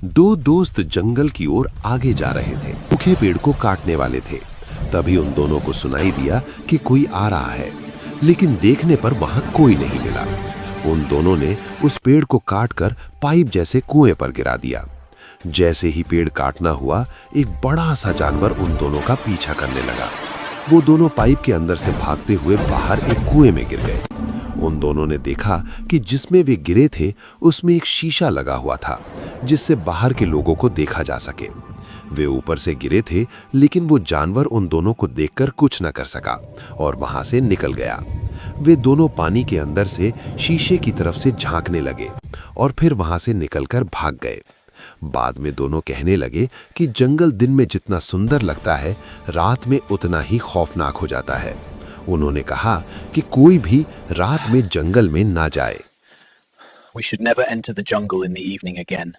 दो दोस्त जंगल की ओर आगे जा रहे थे। सूखे पेड़ को काटने वाले थे। तभी उन दोनों को सुनाई दिया कि कोई आ रहा है, लेकिन देखने पर वहां कोई नहीं मिला। उन दोनों ने उस पेड़ को काटकर पाइप जैसे कुएं पर गिरा दिया। जैसे ही पेड़ काटना हुआ, एक बड़ा सा जानवर उन दोनों का पीछा करने लगा। वो दोनों पाइप के अंदर से भागते हुए बाहर एक कुएं में गिर गए। उन दोनों ने देखा कि जिसमें वे गिरे थे उसमें एक शीशा लगा हुआ था, जिससे बाहर के लोगों को देखा जा सके। वे ऊपर से गिरे थे, लेकिन वो जानवर उन दोनों को देखकर कुछ न कर सका और वहां से निकल गया। वे दोनों पानी के अंदर से शीशे की तरफ से झांकने लगे और फिर वहां से निकलकर भाग गए। बाद में दोनों कहने लगे कि जंगल दिन में जितना सुंदर लगता है, रात में उतना ही खौफनाक हो जाता है। उन्होंने कहा कि कोई भी रात में जंगल में ना जाए। We should never enter the jungle in the evening again.